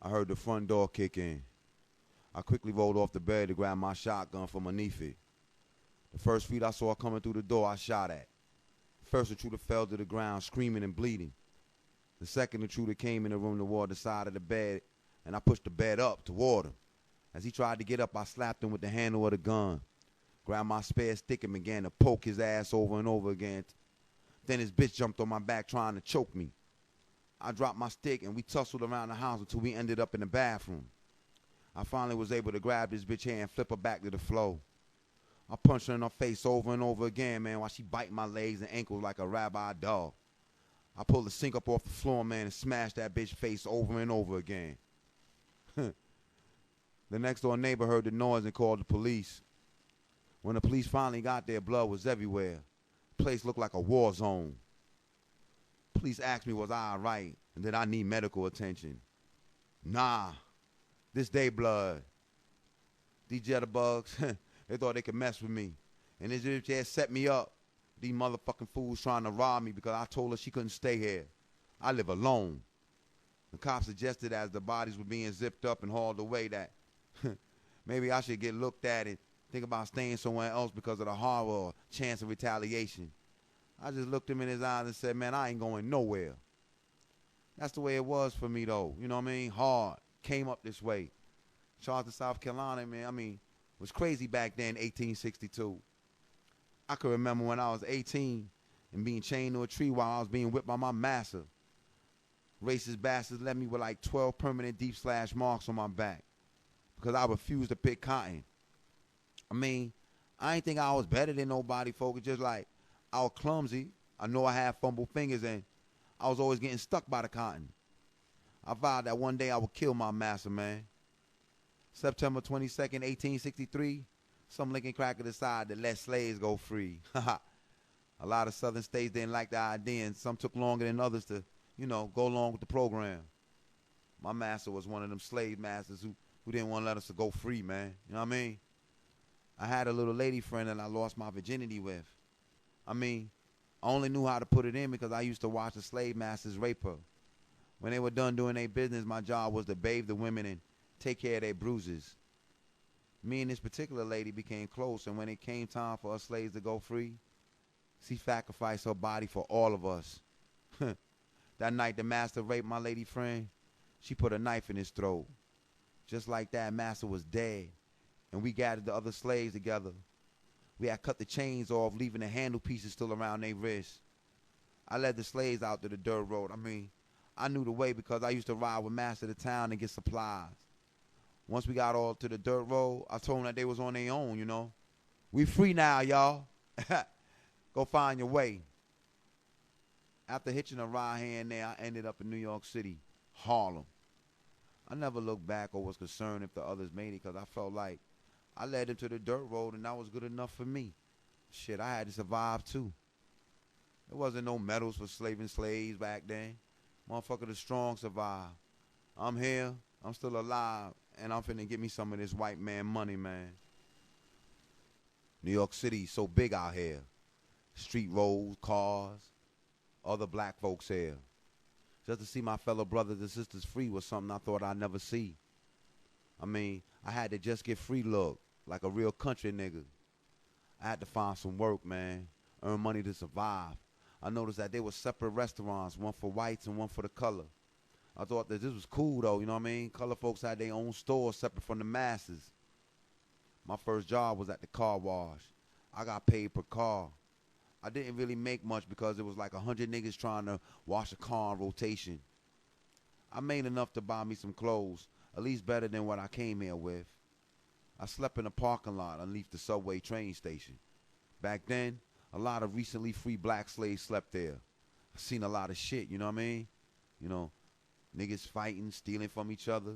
I heard the front door kick in. I quickly rolled off the bed to grab my shotgun from underneath it. The first feet I saw coming through the door, I shot at. First intruder fell to the ground, screaming and bleeding. The second intruder came in the room toward the side of the bed, and I pushed the bed up toward him. As he tried to get up, I slapped him with the handle of the gun, grabbed my spare stick and began to poke his ass over and over again. Then his bitch jumped on my back trying to choke me. I dropped my stick and we tussled around the house until we ended up in the bathroom. I finally was able to grab this bitch hair and flip her back to the floor. I punched her in her face over and over again, man, while she bite my legs and ankles like a rabbi dog. I pulled the sink up off the floor, man, and smashed that bitch face over and over again. The next door neighbor heard the noise and called the police. When the police finally got there, blood was everywhere. The place looked like a war zone. Police asked me, was I all right, and did I need medical attention? Nah, this day blood. These jitterbugs, they thought they could mess with me. And this bitch had set me up. These motherfucking fools trying to rob me because I told her she couldn't stay here. I live alone. The cops suggested as the bodies were being zipped up and hauled away that maybe I should get looked at and think about staying somewhere else because of the horror or chance of retaliation. I just looked him in his eyes and said, man, I ain't going nowhere. That's the way it was for me, though. You know what I mean? Hard. Came up this way. Charleston, South Carolina, man, I mean, was crazy back then, 1862. I could remember when I was 18 and being chained to a tree while I was being whipped by my master. Racist bastards left me with like 12 permanent deep slash marks on my back because I refused to pick cotton. I mean, I ain't think I was better than nobody, folks. Just like I was clumsy. I know I had fumbled fingers and I was always getting stuck by the cotton. I vowed that one day I would kill my master, man. September 22nd, 1863, some Lincoln cracker decided to let slaves go free. A lot of southern states didn't like the idea, and some took longer than others to, go along with the program. My master was one of them slave masters who didn't want to let us to go free, man. You know what I mean? I had a little lady friend that I lost my virginity with. I mean, I only knew how to put it in because I used to watch the slave masters rape her. When they were done doing their business, my job was to bathe the women and take care of their bruises. Me and this particular lady became close, and when it came time for us slaves to go free, she sacrificed her body for all of us. That night the master raped my lady friend, she put a knife in his throat. Just like that, master was dead, and we gathered the other slaves together. We had cut the chains off, leaving the handle pieces still around their wrists. I led the slaves out to the dirt road. I mean, I knew the way because I used to ride with master to town and get supplies. Once we got all to the dirt road, I told them that they was on their own, We free now, y'all. Go find your way. After hitching a ride here and there, I ended up in New York City, Harlem. I never looked back or was concerned if the others made it because I felt like I led them to the dirt road and that was good enough for me. Shit, I had to survive too. There wasn't no medals for slaving slaves back then. Motherfucker, the strong survive. I'm here, I'm still alive, and I'm finna get me some of this white man money, man. New York City so big out here. Street roads, cars, other black folks here. Just to see my fellow brothers and sisters free was something I thought I'd never see. I mean, I had to just get free look, like a real country nigga. I had to find some work, man, earn money to survive. I noticed that there were separate restaurants, one for whites and one for the color. I thought that this was cool, though, you know what I mean? Color folks had their own stores separate from the masses. My first job was at the car wash. I got paid per car. I didn't really make much because it was like 100 niggas trying to wash a car on rotation. I made enough to buy me some clothes, at least better than what I came here with. I slept in a parking lot underneath the subway train station. Back then, a lot of recently free black slaves slept there. I seen a lot of shit, you know what I mean? Niggas fighting, stealing from each other.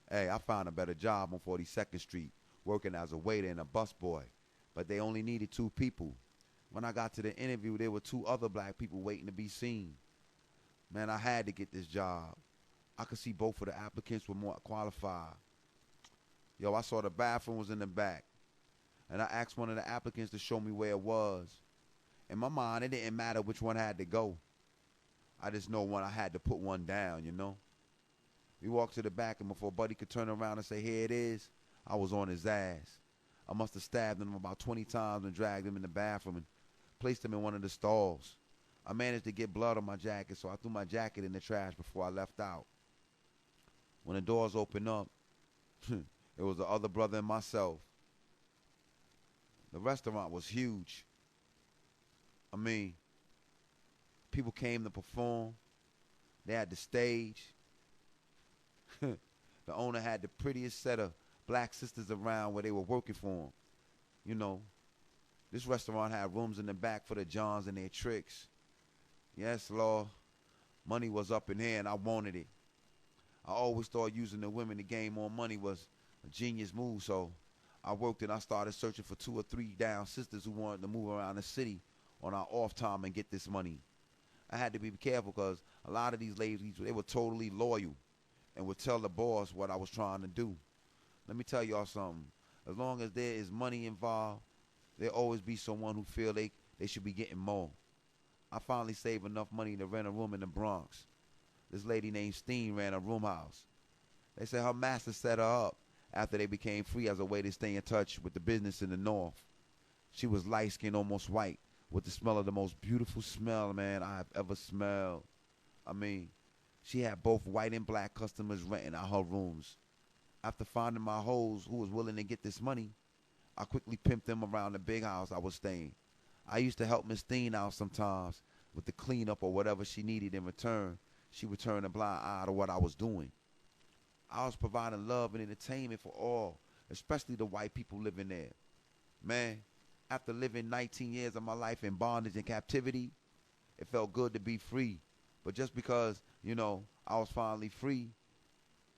Hey, I found a better job on 42nd Street, working as a waiter and a busboy. But they only needed 2 people. When I got to the interview, there were 2 other black people waiting to be seen. Man, I had to get this job. I could see both of the applicants were more qualified. Yo, I saw the bathroom was in the back. And I asked one of the applicants to show me where it was. In my mind, it didn't matter which one had to go. I just know when I had to put one down, We walked to the back, and before Buddy could turn around and say, here it is, I was on his ass. I must have stabbed him about 20 times and dragged him in the bathroom and placed him in one of the stalls. I managed to get blood on my jacket, so I threw my jacket in the trash before I left out. When the doors opened up, it was the other brother and myself. The restaurant was huge. I mean, people came to perform. They had the stage. The owner had the prettiest set of black sisters around where they were working for him. You know, this restaurant had rooms in the back for the Johns and their tricks. Yes, Lord, money was up in here and I wanted it. I always thought using the women to gain more money was a genius move, so I worked and I started searching for 2 or 3 down sisters who wanted to move around the city on our off time and get this money. I had to be careful because a lot of these ladies, they were totally loyal and would tell the boss what I was trying to do. Let me tell y'all something. As long as there is money involved, there'll always be someone who feel they should be getting more. I finally saved enough money to rent a room in the Bronx. This lady named Steen ran a room house. They said her master set her up after they became free as a way to stay in touch with the business in the North. She was light-skinned, almost white, with the smell of the most beautiful smell, man, I have ever smelled. I mean, she had both white and black customers renting out her rooms. After finding my hoes who was willing to get this money, I quickly pimped them around the big house I was staying. I used to help Miss Steen out sometimes with the cleanup or whatever she needed in return. She would turn a blind eye to what I was doing. I was providing love and entertainment for all, especially the white people living there. Man, after living 19 years of my life in bondage and captivity, it felt good to be free. But just because, you know, I was finally free,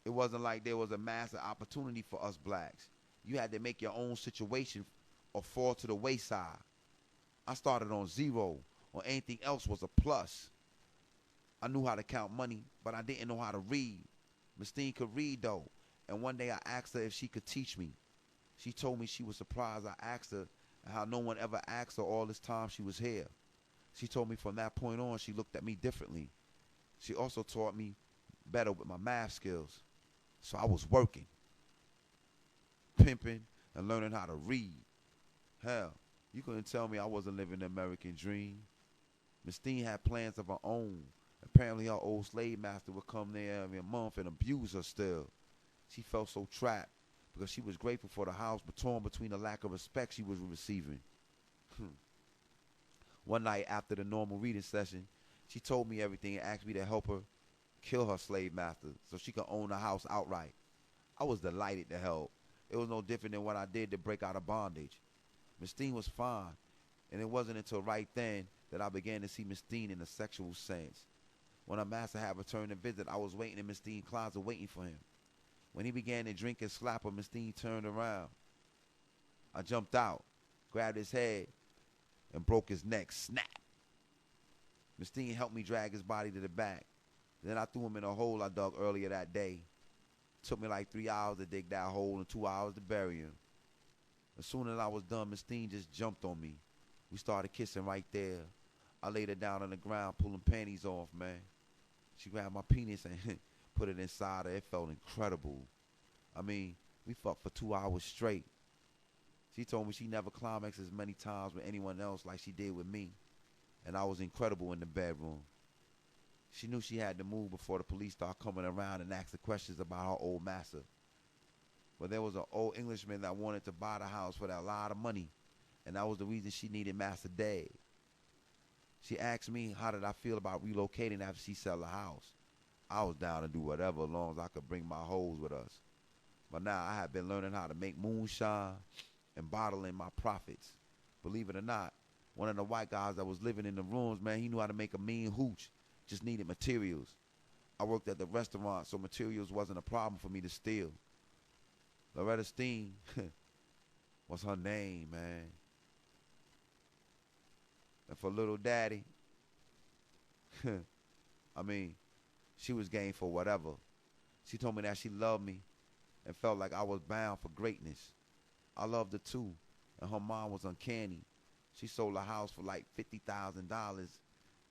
it wasn't like there was a massive opportunity for us blacks. You had to make your own situation or fall to the wayside. I started on zero, or anything else was a plus. I knew how to count money, but I didn't know how to read. Miss Steen could read, though, and one day I asked her if she could teach me. She told me she was surprised I asked her and how no one ever asked her all this time she was here. She told me from that point on she looked at me differently. She also taught me better with my math skills. So I was working, pimping, and learning how to read. Hell, you couldn't tell me I wasn't living the American dream. Miss Steen had plans of her own. Apparently her old slave master would come there every month and abuse her still. She felt so trapped because she was grateful for the house but torn between the lack of respect she was receiving. One night after the normal reading session, she told me everything and asked me to help her kill her slave master so she could own the house outright. I was delighted to help. It was no different than what I did to break out of bondage. Miss Steen was fine, and it wasn't until right then that I began to see Miss Steen in a sexual sense. When her master had returned to visit, I was waiting in Miss Steen's closet waiting for him. When he began to drink and slap her, Miss Steen turned around. I jumped out, grabbed his head, and broke his neck. Snap! Miss Steen helped me drag his body to the back. Then I threw him in a hole I dug earlier that day. It took me like 3 hours to dig that hole and 2 hours to bury him. As soon as I was done, Miss Steen just jumped on me. We started kissing right there. I laid her down on the ground, pulling panties off, man. She grabbed my penis and put it inside her. It felt incredible. I mean, we fucked for 2 hours straight. She told me she never climaxed as many times with anyone else like she did with me. And I was incredible in the bedroom. She knew she had to move before the police started coming around and asking questions about her old master. But there was an old Englishman that wanted to buy the house for that lot of money, and that was the reason she needed Master Dad. She asked me how did I feel about relocating after she sell the house. I was down to do whatever as long as I could bring my hoes with us. But now I have been learning how to make moonshine and bottling my profits. Believe it or not, one of the white guys that was living in the rooms, man, he knew how to make a mean hooch. Just needed materials. I worked at the restaurant, so materials wasn't a problem for me to steal. Loretta Steen was her name, man. And for little daddy, I mean, she was game for whatever. She told me that she loved me and felt like I was bound for greatness. I loved her too, and her mom was uncanny. She sold a house for like $50,000,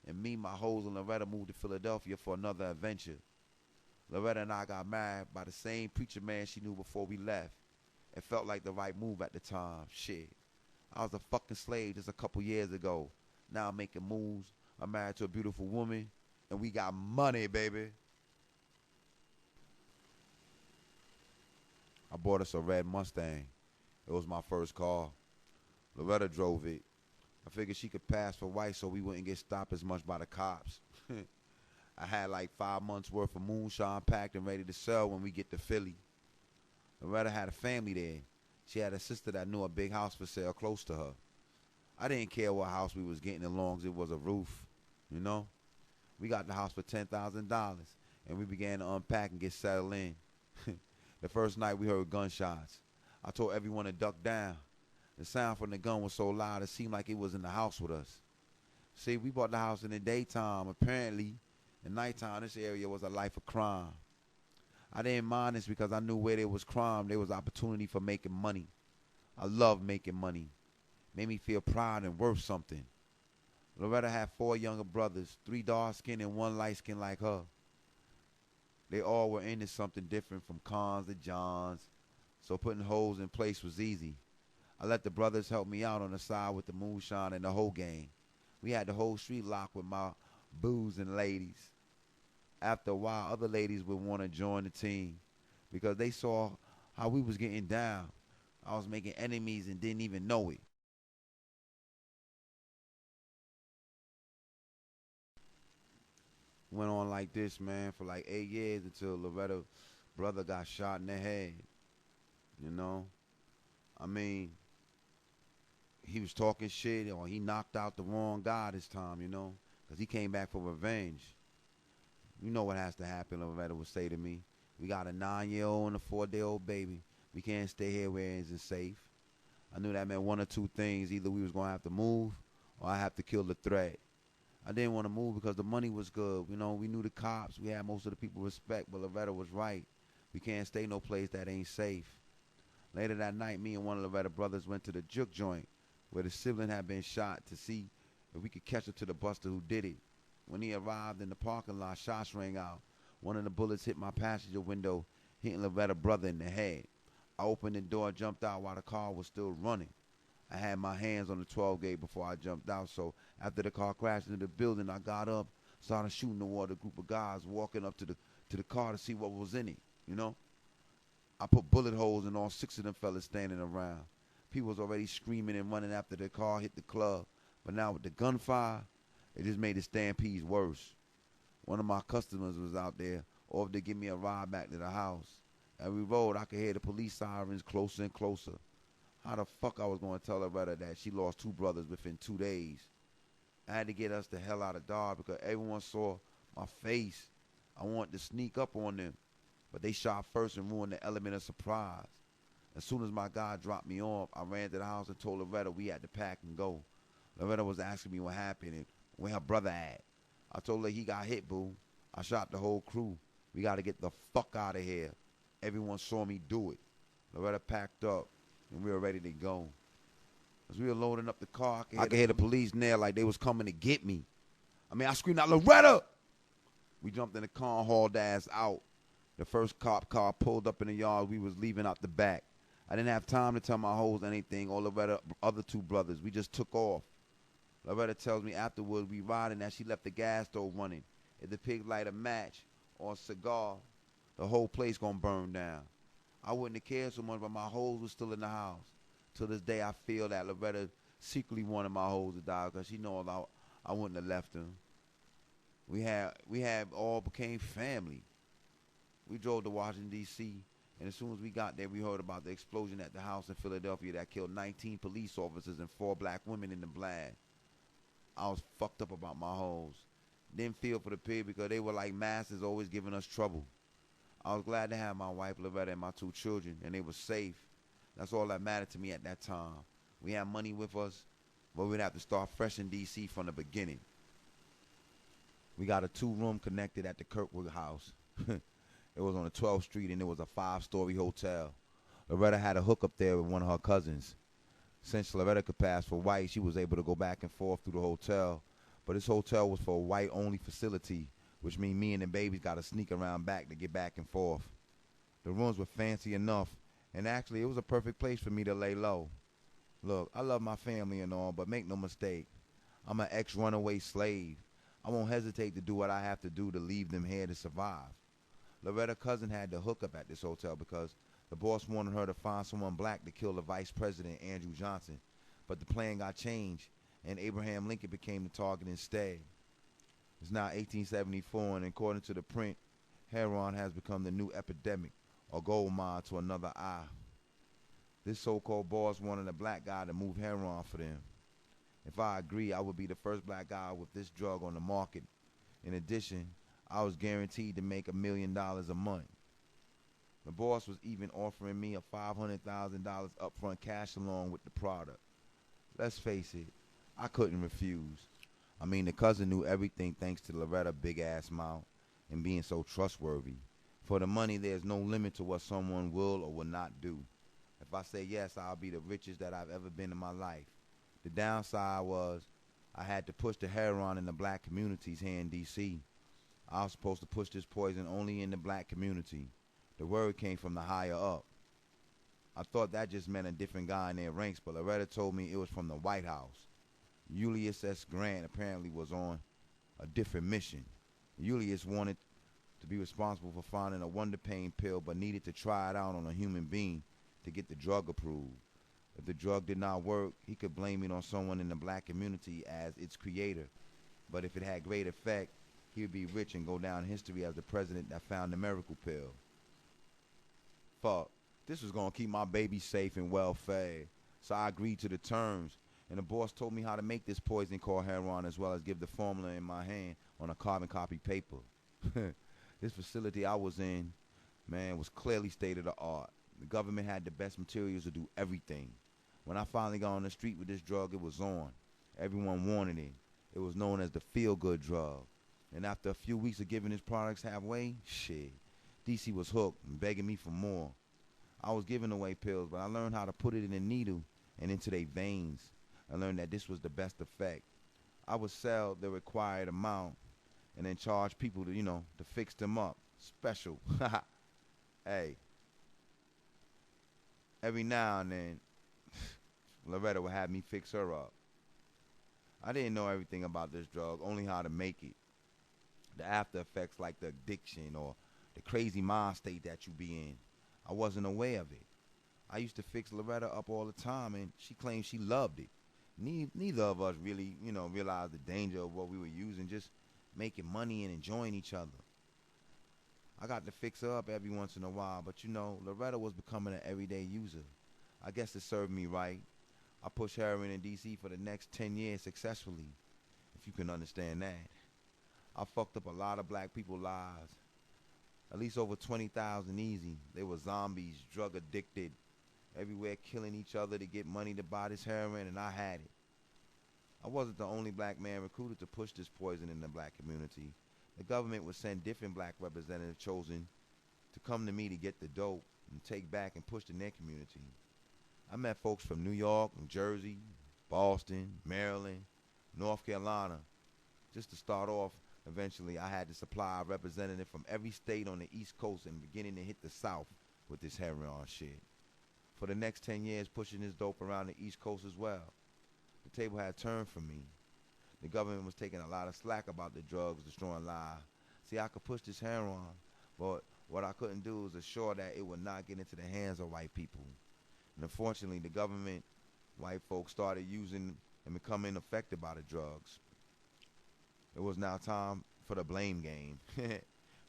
and me, my hoes, and Loretta moved to Philadelphia for another adventure. Loretta and I got married by the same preacher man she knew before we left. It felt like the right move at the time. Shit. I was a fucking slave just a couple years ago. Now I'm making moves. I'm married to a beautiful woman. And we got money, baby. I bought us a red Mustang. It was my first car. Loretta drove it. I figured she could pass for white so we wouldn't get stopped as much by the cops. I had like 5 months worth of moonshine packed and ready to sell when we get to Philly. Loretta had a family there. She had a sister that knew a big house for sale close to her. I didn't care what house we was getting as long as it was a roof, you know? We got the house for $10,000 and we began to unpack and get settled in. The first night we heard gunshots. I told everyone to duck down. The sound from the gun was so loud it seemed like it was in the house with us. See, we bought the house in the daytime. Apparently, at nighttime, this area was a life of crime. I didn't mind this because I knew where there was crime, there was opportunity for making money. I love making money. Made me feel proud and worth something. Loretta had 4 younger brothers, 3 dark-skinned and 1 light-skinned like her. They all were into something different from cons to Johns, so putting holes in place was easy. I let the brothers help me out on the side with the moonshine and the whole gang. We had the whole street locked with my booze and ladies. After a while, other ladies would want to join the team because they saw how we was getting down. I was making enemies and didn't even know it. Went on like this, man, for like 8 years until Loretta's brother got shot in the head. You know? I mean, he was talking shit or he knocked out the wrong guy this time, you know? Because he came back for revenge. You know what has to happen, Loretta would say to me. We got a 9-year-old and a 4-day-old baby. We can't stay here where it isn't safe. I knew that meant one or two things. Either we was going to have to move or I have to kill the threat. I didn't want to move because the money was good. You know, we knew the cops. We had most of the people respect, but Loretta was right. We can't stay no place that ain't safe. Later that night, me and one of Loretta's brothers went to the juke joint where the sibling had been shot to see if we could catch up to the buster who did it. When he arrived in the parking lot, shots rang out. One of the bullets hit my passenger window, hitting Loretta's brother in the head. I opened the door and jumped out while the car was still running. I had my hands on the 12 gauge before I jumped out, so after the car crashed into the building, I got up, started shooting toward a group of guys walking up to the car to see what was in it, you know? I put bullet holes in all 6 of them fellas standing around. People was already screaming and running after the car hit the club, but now with the gunfire, it just made the stampedes worse. One of my customers was out there, offered to give me a ride back to the house. As we rode, I could hear the police sirens closer and closer. How the fuck I was going to tell Loretta that she lost 2 brothers within 2 days? I had to get us the hell out of Dodge because everyone saw my face. I wanted to sneak up on them, but they shot first and ruined the element of surprise. As soon as my guy dropped me off, I ran to the house and told Loretta we had to pack and go. Loretta was asking me what happened and where her brother at. I told her he got hit, boo. I shot the whole crew. We got to get the fuck out of here. Everyone saw me do it. Loretta packed up, and we were ready to go. As we were loading up the car, I could hear the police nail like they was coming to get me. I screamed out, Loretta! We jumped in the car and hauled ass out. The first cop car pulled up in the yard. We was leaving out the back. I didn't have time to tell my hoes anything or Loretta's other 2 brothers. We just took off. Loretta tells me afterwards we riding that she left the gas stove running. If the pig light a match or a cigar, the whole place gonna burn down. I wouldn't have cared so much, but my hoes was still in the house. To this day, I feel that Loretta secretly wanted my hoes to die because she knows I wouldn't have left them. We had all became family. We drove to Washington, D.C., and as soon as we got there, we heard about the explosion at the house in Philadelphia that killed 19 police officers and 4 black women in the blast. I was fucked up about my hoes. Didn't feel for the pig because they were like masters always giving us trouble. I was glad to have my wife Loretta and my 2 children, and they were safe. That's all that mattered to me at that time. We had money with us, but we'd have to start fresh in D.C. from the beginning. We got a 2-room connected at the Kirkwood house. It was on the 12th Street, and it was a 5-story hotel. Loretta had a hookup there with one of her cousins. Since Loretta could pass for white, she was able to go back and forth through the hotel. But this hotel was for a white-only facility which means me and the babies got to sneak around back to get back and forth. The rooms were fancy enough, and actually it was a perfect place for me to lay low. Look, I love my family and all, but make no mistake, I'm an ex-runaway slave. I won't hesitate to do what I have to do to leave them here to survive. Loretta's cousin had the hookup at this hotel because the boss wanted her to find someone black to kill the vice president, Andrew Johnson. But the plan got changed, and Abraham Lincoln became the target instead. It's now 1874, and according to the print, heroin has become the new epidemic, or gold mine to another eye. This so-called boss wanted a black guy to move heroin for them. If I agree, I would be the first black guy with this drug on the market. In addition, I was guaranteed to make $1 million a month. The boss was even offering me a $500,000 upfront cash along with the product. Let's face it, I couldn't refuse. I mean, the cousin knew everything thanks to Loretta's big-ass mouth and being so trustworthy. For the money, there's no limit to what someone will or will not do. If I say yes, I'll be the richest that I've ever been in my life. The downside was I had to push the heroin in the black communities here in D.C. I was supposed to push this poison only in the black community. The word came from the higher up. I thought that just meant a different guy in their ranks, but Loretta told me it was from the White House. Ulysses S. Grant apparently was on a different mission. Ulysses wanted to be responsible for finding a wonder pain pill, but needed to try it out on a human being to get the drug approved. If the drug did not work, he could blame it on someone in the black community as its creator. But if it had great effect, he would be rich and go down in history as the president that found the miracle pill. Fuck, this was going to keep my baby safe and well fed. So I agreed to the terms, and the boss told me how to make this poison called heroin, as well as give the formula in my hand on a carbon copy paper. This facility I was in, man, was clearly state of the art. The government had the best materials to do everything. When I finally got on the street with this drug, it was on. Everyone wanted it. It was known as the feel-good drug. And after a few weeks of giving his products halfway, shit, DC was hooked and begging me for more. I was giving away pills, but I learned how to put it in a needle and into their veins. I learned that this was the best effect. I would sell the required amount and then charge people to, to fix them up. Special. Hey. Every now and then, Loretta would have me fix her up. I didn't know everything about this drug, only how to make it. The after effects like the addiction or the crazy mind state that you be in. I wasn't aware of it. I used to fix Loretta up all the time, and she claimed she loved it. Neither of us really, realized the danger of what we were using, just making money and enjoying each other. I got to fix her up every once in a while, but Loretta was becoming an everyday user. I guess it served me right. I pushed heroin in D.C. for the next 10 years successfully, if you can understand that. I fucked up a lot of black people's lives. At least over 20,000 easy. They were zombies, drug addicted, everywhere killing each other to get money to buy this heroin, and I had it. I wasn't the only black man recruited to push this poison in the black community. The government would send different black representatives chosen to come to me to get the dope and take back and push in their community. I met folks from New York, New Jersey, Boston, Maryland, North Carolina. Just to start off, eventually I had to supply a representative from every state on the East Coast and beginning to hit the South with this heroin shit. For the next 10 years, pushing this dope around the East Coast as well. The table had turned for me. The government was taking a lot of slack about the drugs destroying lives. See, I could push this heroin, but what I couldn't do was assure that it would not get into the hands of white people. And unfortunately, the government, white folks started using and becoming affected by the drugs. It was now time for the blame game.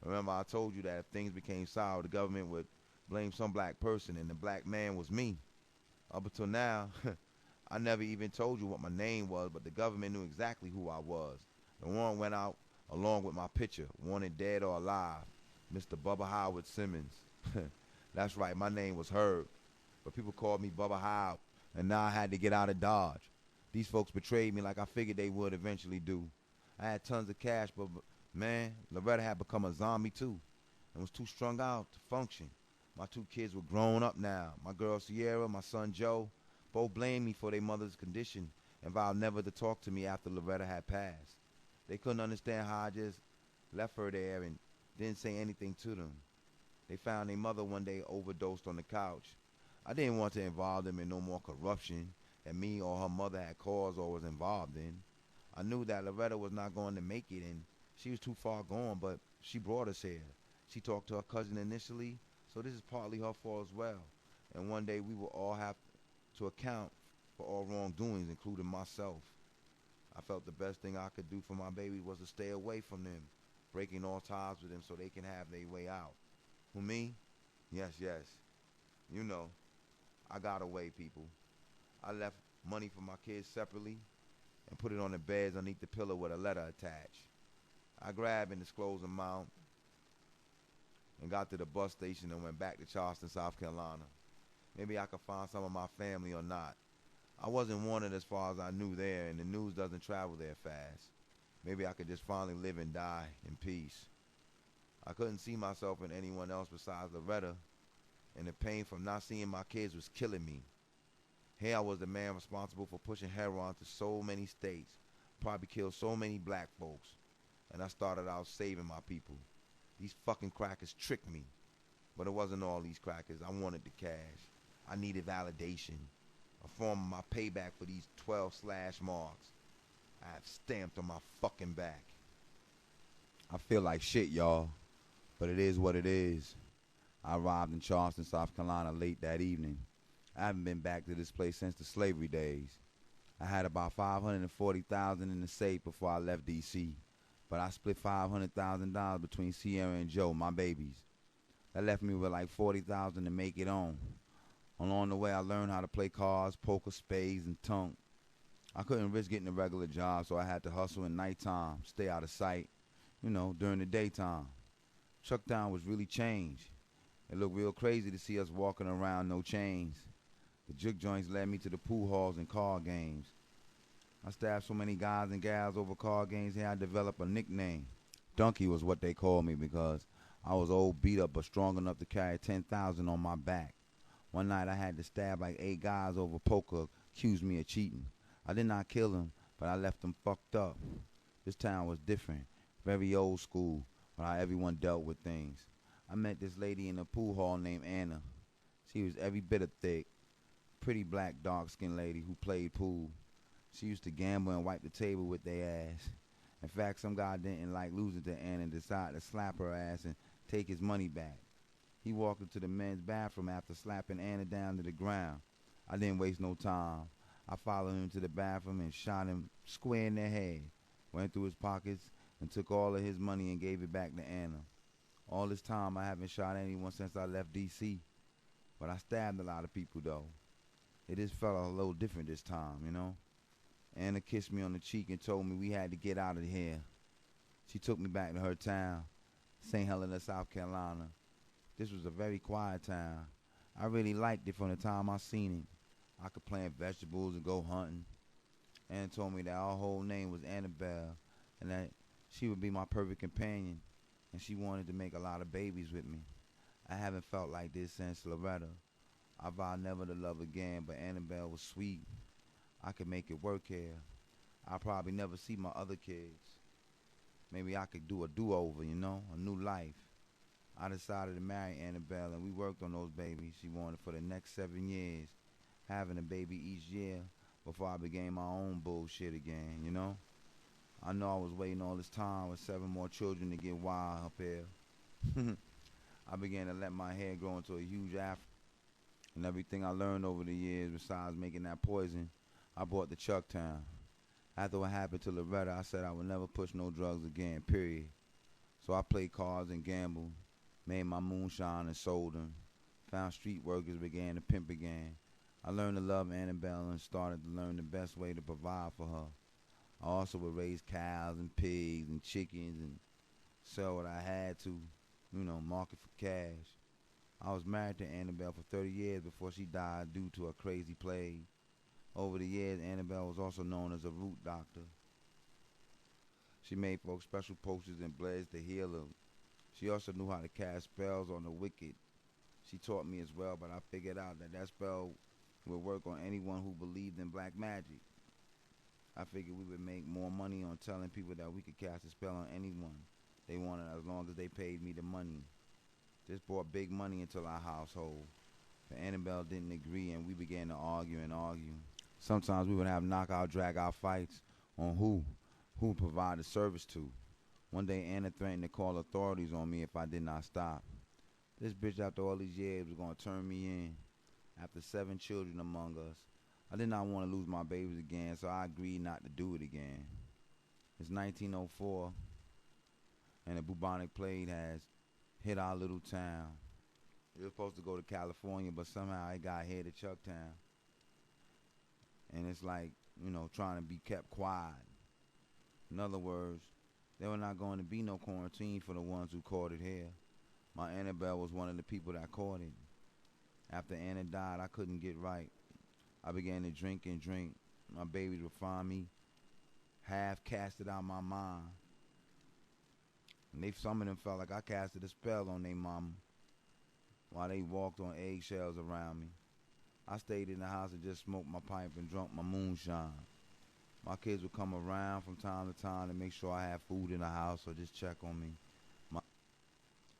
Remember, I told you that if things became sour, the government would blame some black person, and the black man was me. Up until now, I never even told you what my name was, but the government knew exactly who I was. The warrant went out along with my picture, wanted dead or alive, Mr. Bubba Howard Simmons. That's right, my name was Herb, but people called me Bubba Howard, and now I had to get out of Dodge. These folks betrayed me like I figured they would eventually do. I had tons of cash, but man, Loretta had become a zombie too, and was too strung out to function. My 2 kids were grown up now. My girl Sierra, my son Joe, both blamed me for their mother's condition and vowed never to talk to me after Loretta had passed. They couldn't understand how I just left her there and didn't say anything to them. They found their mother one day overdosed on the couch. I didn't want to involve them in no more corruption that me or her mother had caused or was involved in. I knew that Loretta was not going to make it and she was too far gone, but she brought us here. She talked to her cousin initially, so this is partly her fault as well. And one day we will all have to account for all wrongdoings, including myself. I felt the best thing I could do for my baby was to stay away from them, breaking all ties with them so they can have their way out. Who, me? Yes, yes. You know, I got away, people. I left money for my kids separately and put it on the beds underneath the pillow with a letter attached. I grabbed and disclosed the amount and got to the bus station and went back to Charleston, South Carolina. Maybe I could find some of my family or not. I wasn't wanted as far as I knew there, and the news doesn't travel there fast. Maybe I could just finally live and die in peace. I couldn't see myself in anyone else besides Loretta, and the pain from not seeing my kids was killing me. Here I was the man responsible for pushing heroin to so many states, probably killed so many black folks, and I started out saving my people. These fucking crackers tricked me, but it wasn't all these crackers. I wanted the cash. I needed validation, a form of my payback for these 12 slash marks I have stamped on my fucking back. I feel like shit, y'all, but it is what it is. I arrived in Charleston, South Carolina late that evening. I haven't been back to this place since the slavery days. I had about $540,000 in the safe before I left D.C., but I split $500,000 between Sierra and Joe, my babies. That left me with like $40,000 to make it on. Along the way, I learned how to play cards, poker, spades, and tunk. I couldn't risk getting a regular job, so I had to hustle in nighttime, stay out of sight, during the daytime. Chucktown was really changed. It looked real crazy to see us walking around no chains. The juke joints led me to the pool halls and card games. I stabbed so many guys and gals over card games here I developed a nickname. Donkey was what they called me because I was old, beat up, but strong enough to carry 10,000 on my back. One night I had to stab like 8 guys over poker, accused me of cheating. I did not kill them, but I left them fucked up. This town was different, very old school, but how everyone dealt with things. I met this lady in the pool hall named Anna. She was every bit of thick, pretty black dark-skinned lady who played pool. She used to gamble and wipe the table with their ass. In fact, some guy didn't like losing to Anna and decided to slap her ass and take his money back. He walked into the men's bathroom after slapping Anna down to the ground. I didn't waste no time. I followed him to the bathroom and shot him square in the head. Went through his pockets and took all of his money and gave it back to Anna. All this time I haven't shot anyone since I left D.C., but I stabbed a lot of people though. It just felt a little different this time, Anna kissed me on the cheek and told me we had to get out of here. She took me back to her town, St. Helena, South Carolina. This was a very quiet town. I really liked it from the time I seen it. I could plant vegetables and go hunting. Anna told me that our whole name was Annabelle and that she would be my perfect companion, and she wanted to make a lot of babies with me. I haven't felt like this since Loretta. I vowed never to love again, but Annabelle was sweet. I could make it work here. I'll probably never see my other kids. Maybe I could do a do-over, a new life. I decided to marry Annabelle, and we worked on those babies she wanted for the next 7 years, having a baby each year before I began my own bullshit again, I know I was waiting all this time with 7 more children to get wild up here. I began to let my hair grow into a huge afro, and everything I learned over the years besides making that poison, I brought to Chucktown. After what happened to Loretta, I said I would never push no drugs again, period. So I played cards and gambled, made my moonshine and sold them, found street workers, began to pimp again. I learned to love Annabelle and started to learn the best way to provide for her. I also would raise cows and pigs and chickens and sell what I had to, market for cash. I was married to Annabelle for 30 years before she died due to a crazy plague. Over the years, Annabelle was also known as a root doctor. She made folks special potions and bleds to heal them. She also knew how to cast spells on the wicked. She taught me as well, but I figured out that spell would work on anyone who believed in black magic. I figured we would make more money on telling people that we could cast a spell on anyone They wanted as long as they paid me the money. This brought big money into our household. But Annabelle didn't agree, and we began to argue and argue. Sometimes we would have knockout, drag-out fights on who would provide the service to. One day, Anna threatened to call authorities on me if I did not stop. This bitch, after all these years, was gonna turn me in. After 7 children among us, I did not want to lose my babies again, so I agreed not to do it again. It's 1904, and the bubonic plague has hit our little town. It was supposed to go to California, but somehow it got here to Chucktown. And it's like, trying to be kept quiet. In other words, there were not going to be no quarantine for the ones who caught it here. My Annabelle was one of the people that caught it. After Anna died, I couldn't get right. I began to drink and drink. My babies would find me half casted out my mind. And some of them felt like I casted a spell on their mama while they walked on eggshells around me. I stayed in the house and just smoked my pipe and drunk my moonshine. My kids would come around from time to time to make sure I had food in the house or just check on me.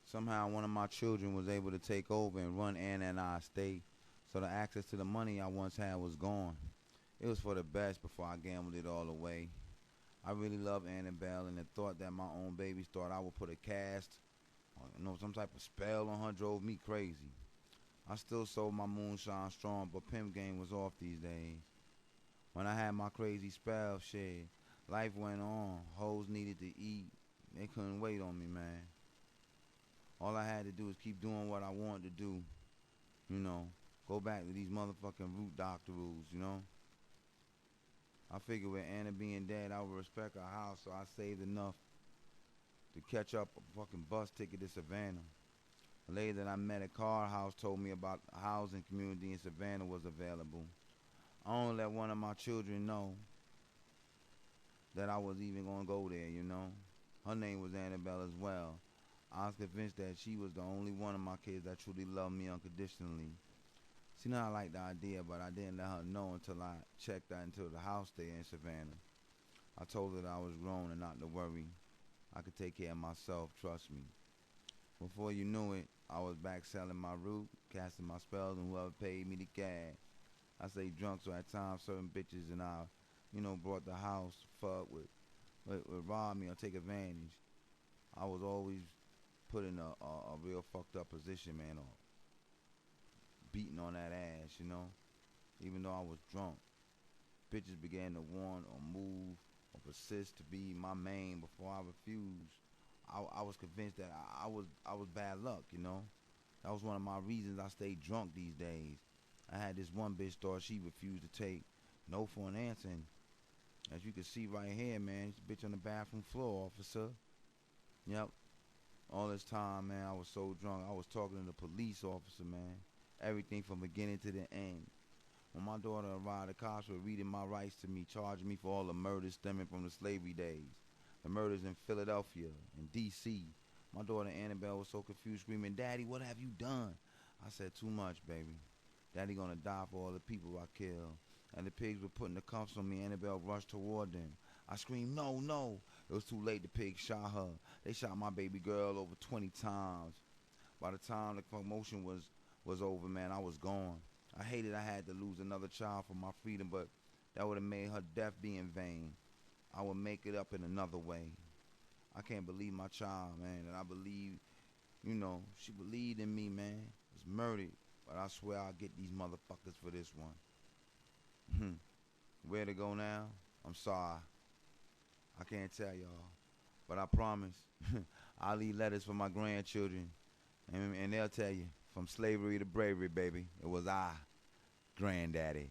Somehow one of my children was able to take over and run Anna and our estate, so the access to the money I once had was gone. It was for the best before I gambled it all away. I really love Annabelle, and the thought that my own babies thought I would put a cast or some type of spell on her drove me crazy. I still sold my moonshine strong, but pimp game was off these days. When I had my crazy spell, shit, life went on. Hoes needed to eat. They couldn't wait on me, man. All I had to do was keep doing what I wanted to do. Go back to these motherfucking root doctor rules. I figured with Anna being dead, I would respect her house, so I saved enough to catch up a fucking bus ticket to Savannah. A lady that I met at Car House told me about a housing community in Savannah was available. I only let one of my children know that I was even going to go there. Her name was Annabelle as well. I was convinced that she was the only one of my kids that truly loved me unconditionally. See, now I liked the idea, but I didn't let her know until I checked out into the house there in Savannah. I told her that I was grown and not to worry. I could take care of myself, trust me. Before you knew it, I was back selling my root, casting my spells, and whoever paid me the cash. I stayed drunk, so at times certain bitches and I, brought the house to fuck with rob me or take advantage. I was always put in a real fucked up position, man, or beating on that ass, even though I was drunk. Bitches began to want or move or persist to be my main before I refused. I was convinced that I was bad luck, That was one of my reasons I stayed drunk these days. I had this one bitch thought she refused to take no for an answer. And as you can see right here, man, this bitch on the bathroom floor, officer. Yep. All this time, man, I was so drunk. I was talking to the police officer, man. Everything from beginning to the end. When my daughter arrived, the cops were reading my rights to me, charging me for all the murders stemming from the slavery days. The murders in Philadelphia and D.C. My daughter Annabelle was so confused, screaming, "Daddy, what have you done?" I said, "Too much, baby. Daddy gonna die for all the people I killed." And the pigs were putting the cuffs on me. Annabelle rushed toward them. I screamed, "No, no." It was too late. The pigs shot her. They shot my baby girl over 20 times. By the time the commotion was over, man, I was gone. I hated I had to lose another child for my freedom, but that would have made her death be in vain. I would make it up in another way. I can't believe my child, man, and I believe, she believed in me, man. Was murdered, but I swear I'll get these motherfuckers for this one. Where to go now? I'm sorry. I can't tell y'all, but I promise I'll leave letters for my grandchildren, and they'll tell you, from slavery to bravery, baby, it was I, Granddaddy.